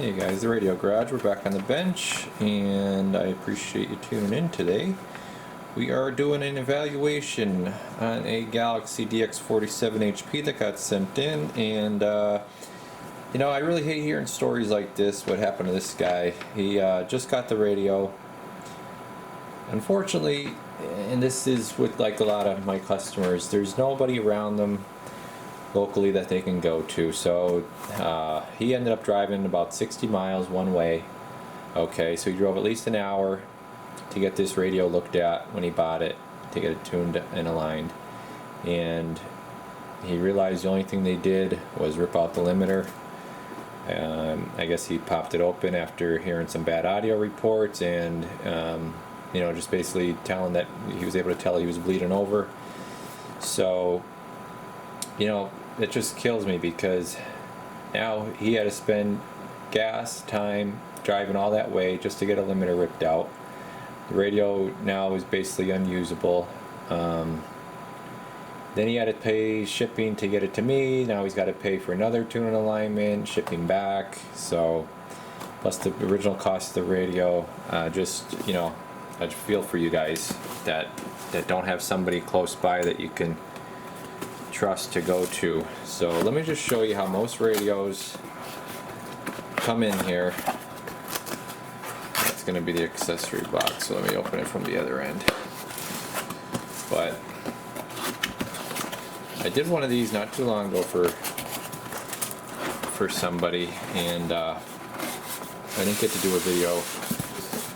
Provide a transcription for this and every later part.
Hey guys, the Radio Garage, we're back on the bench, and I appreciate you tuning in today. We are doing an evaluation on a Galaxy DX47HP that got sent in, and you know, I really hate hearing stories like this, what happened to this guy. He just got the radio. Unfortunately, and this is with like a lot of my customers, there's nobody around them locally that they can go to, so he ended up driving about 60 miles one way. Okay, so he drove at least an hour to get this radio looked at when he bought it, to get it tuned and aligned, and he realized the only thing they did was rip out the limiter. I guess he popped it open after hearing some bad audio reports, and you know, just basically telling that he was able to tell he was bleeding over. So, you know, it just kills me because now he had to spend gas, time, driving all that way just to get a limiter ripped out. The radio now is basically unusable. Then he had to pay shipping to get it to me. Now he's got to pay for another tune and alignment, shipping back. So, plus the original cost of the radio. Just, you know, I feel for you guys that don't have somebody close by that you can trust to go to. So let me just show you how most radios come in here. That's going to be the accessory box, so let me open it from the other end. But I did one of these not too long ago for somebody, and I didn't get to do a video.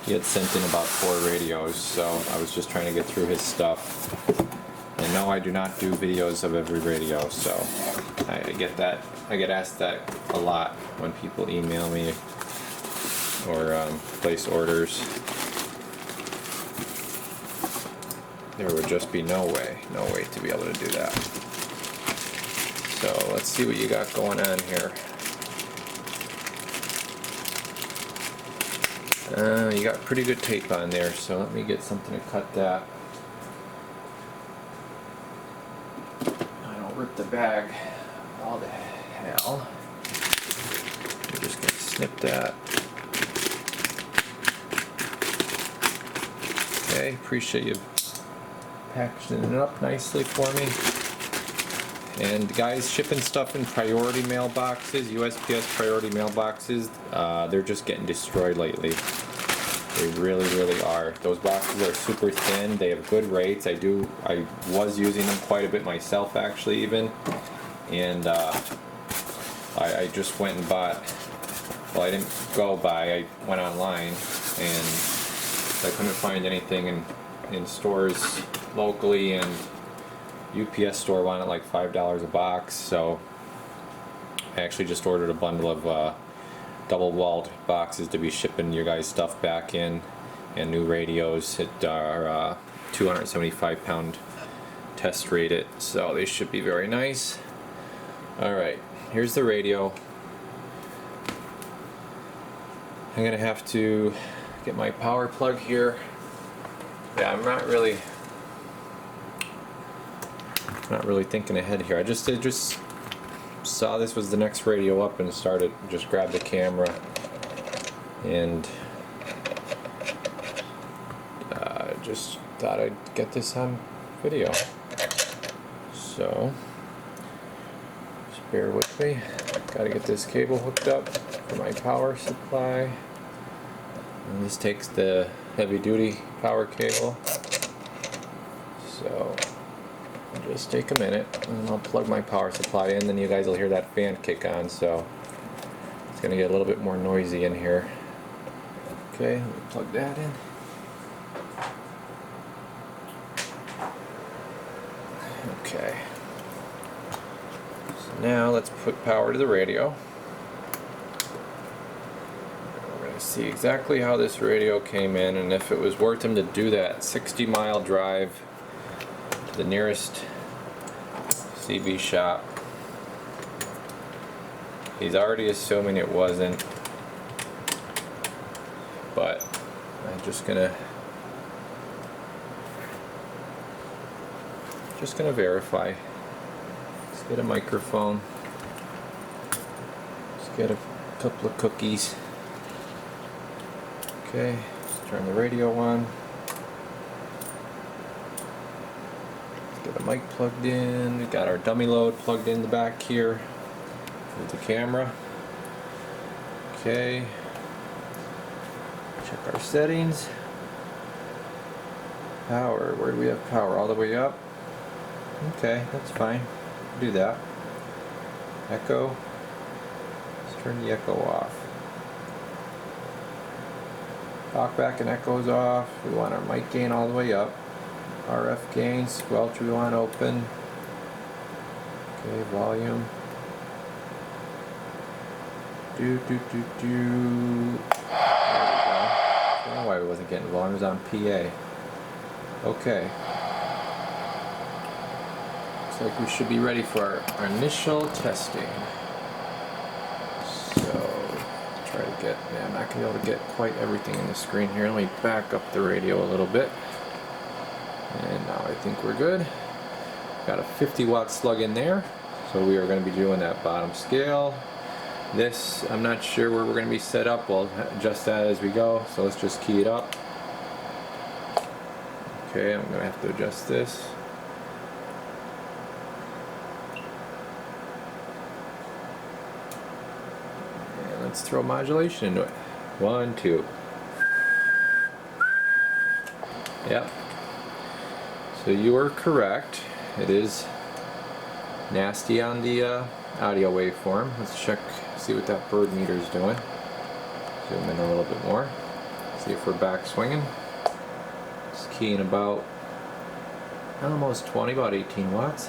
He had sent in about 4 radios, so I was just trying to get through his stuff. And no, I do not do videos of every radio, so I get that. I get asked that a lot when people email me or place orders. There would just be no way to be able to do that. So let's see what you got going on here. You got pretty good tape on there, so let me get something to cut that. Rip the bag all the hell. I'm just gonna snip that. Okay, appreciate you packaging it up nicely for me. And guys, shipping stuff in priority mailboxes, USPS priority mailboxes, they're just getting destroyed lately. They really are. Those boxes are super thin. They have good rates. I was using them quite a bit myself, actually, even. And I just went and bought. Well, I didn't go buy. I went online, and I couldn't find anything in stores locally. And UPS store wanted like $5 a box, so I actually just ordered a bundle of double-walled boxes to be shipping your guys' stuff back in, and new radios that are 275-pound test rated, so they should be very nice. Alright, here's the radio. I'm gonna have to get my power plug here. Yeah, I'm not really thinking ahead here. I just saw this was the next radio up and just grabbed the camera and just thought I'd get this on video. So just bear with me. Gotta get this cable hooked up for my power supply. And this takes the heavy duty power cable. So just take a minute and I'll plug my power supply in, then you guys will hear that fan kick on, so it's going to get a little bit more noisy in here. Okay, let me plug that in. Okay, so now let's put power to the radio. We're going to see exactly how this radio came in and if it was worth him to do that 60-mile drive to the nearest CB shop. He's already assuming it wasn't, but I'm just gonna verify. Let's get a microphone. Let's get a couple of cookies. Okay, let's turn the radio on. Let's get a mic plugged in. We got our dummy load plugged in the back here with the camera. Okay, check our settings. Power, where do we have power? All the way up? Okay, that's fine. Do that. Echo. Let's turn the echo off. Talkback and echoes off. We want our mic gain all the way up. RF gain, squelch we want open. Okay, volume. There we go. I don't know why we wasn't getting volume. It was on PA. Okay. Looks like we should be ready for our initial testing. So, try to get, I'm not going to be able to get quite everything in the screen here. Let me back up the radio a little bit. And now I think we're good. Got a 50-watt slug in there. So we are going to be doing that bottom scale. This, I'm not sure where we're going to be set up. We'll adjust that as we go. So let's just key it up. Okay, I'm going to have to adjust this. And let's throw modulation into it. 1, 2. Yep. So you were correct. It is nasty on the audio waveform. Let's check, see what that bird meter is doing. Zoom in a little bit more. See if we're back swinging. It's keying about almost 20, about 18 watts.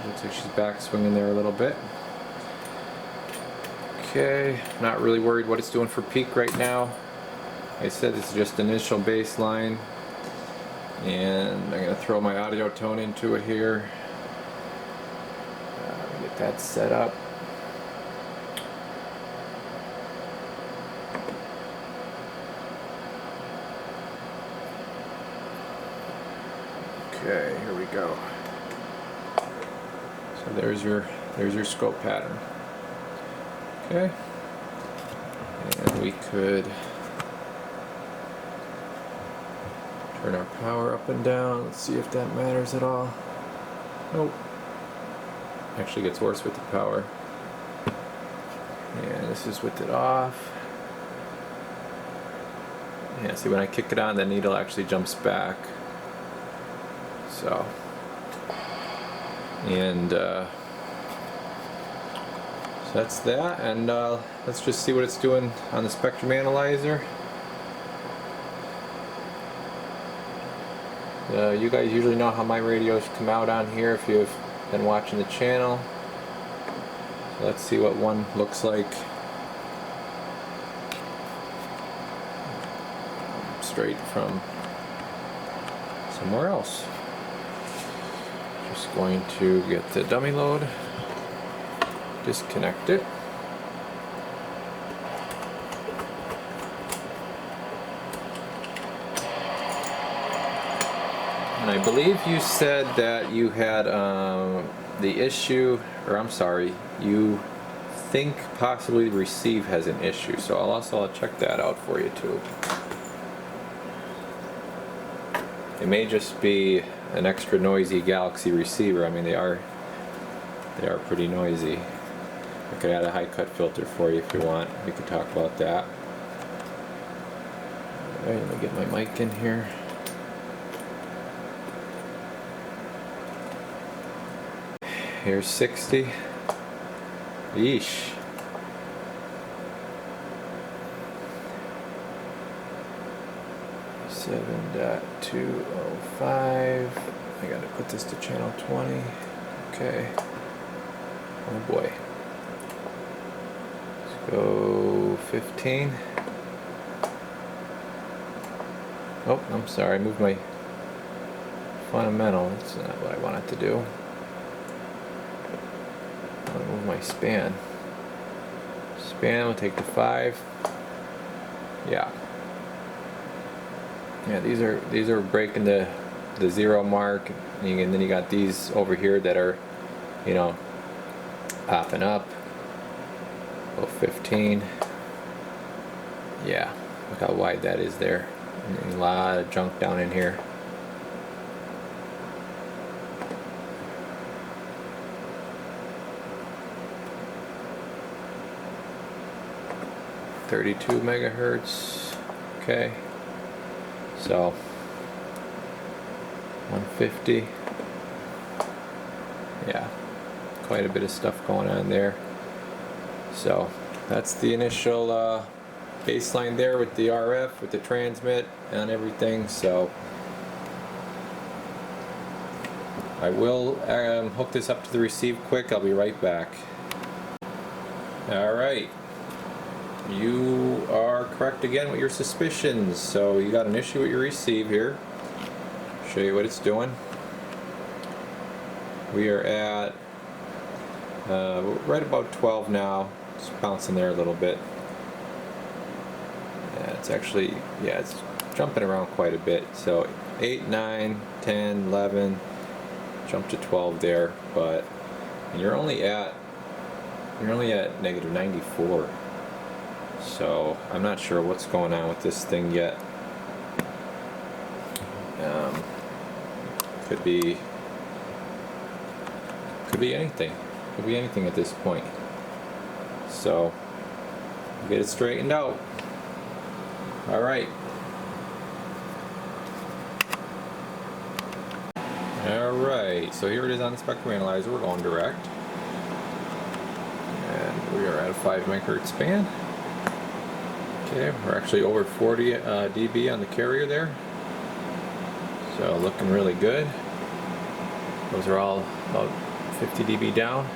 Looks like she's back swinging there a little bit. Okay, not really worried what it's doing for peak right now. Like I said, this is just initial baseline, and I'm going to throw my audio tone into it here. Get that set up. Okay, here we go. So there's your scope pattern. Okay, and we could turn our power up and down. Let's see if that matters at all. Nope. Actually gets worse with the power. And this is with it off. Yeah, see, when I kick it on, the needle actually jumps back. So, and so that's that, and let's just see what it's doing on the spectrum analyzer. You guys usually know how my radios come out on here if you've been watching the channel. So let's see what one looks like straight from somewhere else. Just going to get the dummy load, disconnect it. And I believe you said that you had the issue, or I'm sorry, you think possibly the receive has an issue. So I'll check that out for you too. It may just be an extra noisy Galaxy receiver. I mean, they are pretty noisy. I could add a high cut filter for you if you want. We could talk about that. Alright, let me get my mic in here. Here's 60. Yeesh. .205. I gotta put this to channel 20. Okay. Oh boy. Let's go 15. Oh, I'm sorry. I moved my fundamental. That's not what I wanted to do. I'll move my span. Span will take the 5. Yeah. Yeah, these are breaking the the 0 mark, and then you got these over here that are, you know, popping up. 15. Yeah, look how wide that is there. And a lot of junk down in here. .32 megahertz. Okay, so 150. Yeah, quite a bit of stuff going on there. So that's the initial baseline there with the RF, with the transmit and everything. So I will hook this up to the receive quick. I'll be right back. Alright, you are correct again with your suspicions. So you got an issue with your receive here. Show you what it's doing. We are at right about 12 now. It's bouncing there a little bit. Yeah, it's actually, yeah, it's jumping around quite a bit. So 8, 9, 10, 11, jump to 12 there, but you're only at negative 94. So I'm not sure what's going on with this thing yet. Could be anything. Could be anything at this point. So get it straightened out. All right. All right. So here it is on the spectrum analyzer. We're going direct, and we are at a 5 megahertz band. Okay, we're actually over 40 dB on the carrier there. So looking really good. Those are all about 50 dB down.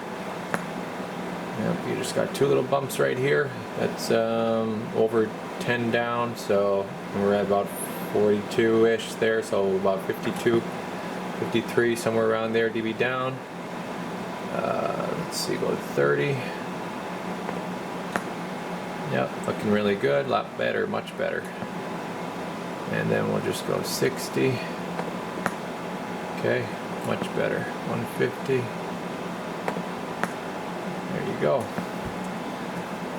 Yep, you just got 2 little bumps right here. That's over 10 down, so we're at about 42-ish there, so about 52, 53, somewhere around there dB down. Let's see, go to 30. Yep, looking really good, a lot better, much better. And then we'll just go 60. Okay, much better. 150. There you go.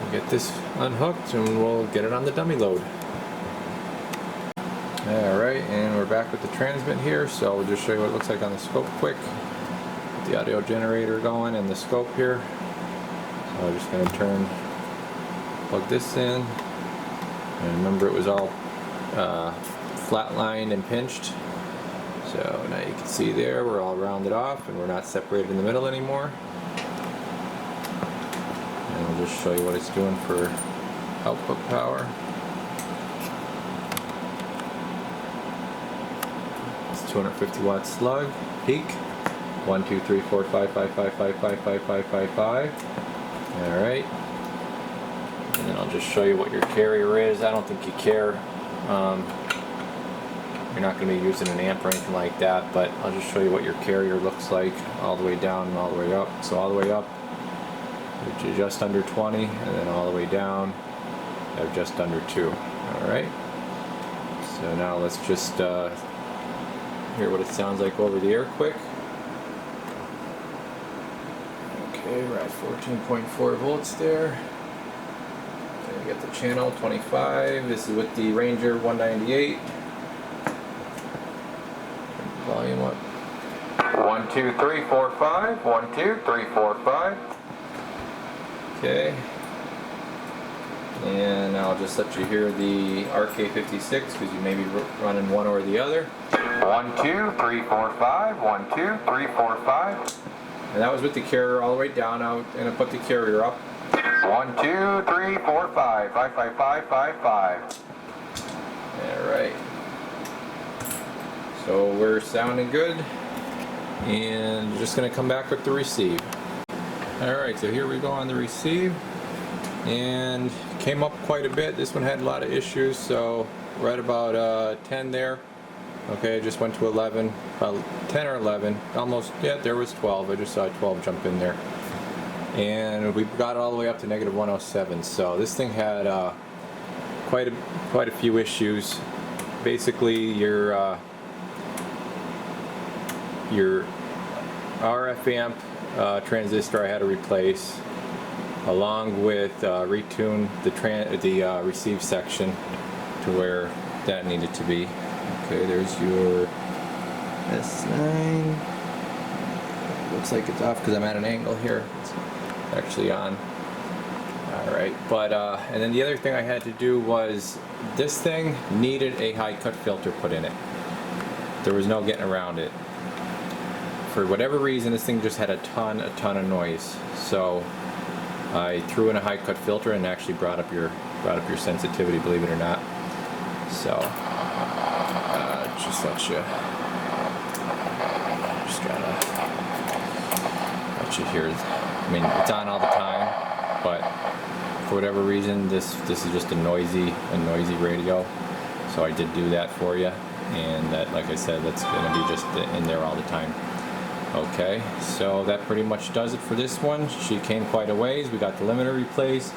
We'll get this unhooked and we'll get it on the dummy load. Alright, and we're back with the transmit here, so we'll just show you what it looks like on the scope quick. Get the audio generator going and the scope here. So I'm just going to plug this in. And remember, it was all flatlined and pinched. So now you can see there, we're all rounded off and we're not separated in the middle anymore. And we'll just show you what it's doing for output power. It's 250 watt slug, peak. 1, 2, 3, 4, 5, 5, 5, 5, 5, 5, 5, 5, 5. Alright. And then I'll just show you what your carrier is. I don't think you care. You're not going to be using an amp or anything like that, but I'll just show you what your carrier looks like all the way down and all the way up. So all the way up, which is just under 20, and then all the way down, they're just under 2. Alright. So now let's just hear what it sounds like over the air quick. Okay, we're at 14.4 volts there. We got the channel 25. This is with the Ranger 198. Volume up. 1, 2, 3, 4, 5. 1, 2, 3, 4, 5. Okay. And I'll just let you hear the RK56 because you may be running one or the other. 1, 2, 3, 4, 5. 1, 2, 3, 4, 5. And that was with the carrier all the way down. Now I'm going to put the carrier up. 1, 2, 3, 4, 5. 5, 5, 5, 5, 5. Alright. So we're sounding good. And just going to come back with the receive. Alright, so here we go on the receive. And came up quite a bit. This one had a lot of issues, so we're at about 10 there. Okay, just went to 11, 10 or 11, almost, yeah, there was 12. I just saw 12 jump in there. And we got it all the way up to negative 107. So this thing had quite a few issues. Basically, your your RF amp transistor I had to replace, along with retune the receive section to where that needed to be. Okay, there's your S9. Looks like it's off because I'm at an angle here. It's actually on. Alright, but and then the other thing I had to do was, this thing needed a high cut filter put in it. There was no getting around it. For whatever reason, this thing just had a ton of noise. So I threw in a high cut filter and actually brought up your sensitivity, believe it or not. So just let you, just gotta let you hear. I mean, it's on all the time, but for whatever reason, this is just a noisy radio. So I did do that for you, and that, like I said, that's gonna be just in there all the time. Okay, so that pretty much does it for this one. She came quite a ways. We got the limiter replaced,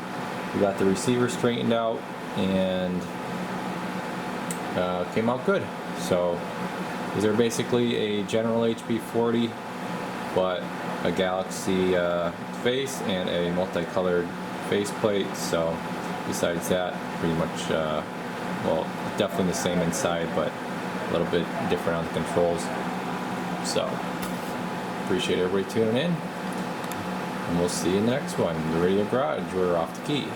we got the receiver straightened out, and came out good. So these are basically a general HP40, but a Galaxy face and a multicolored faceplate. So besides that, pretty much, well, definitely the same inside, but a little bit different on the controls. So appreciate everybody tuning in, and we'll see you in the next one. The Radio Garage, we're off the key.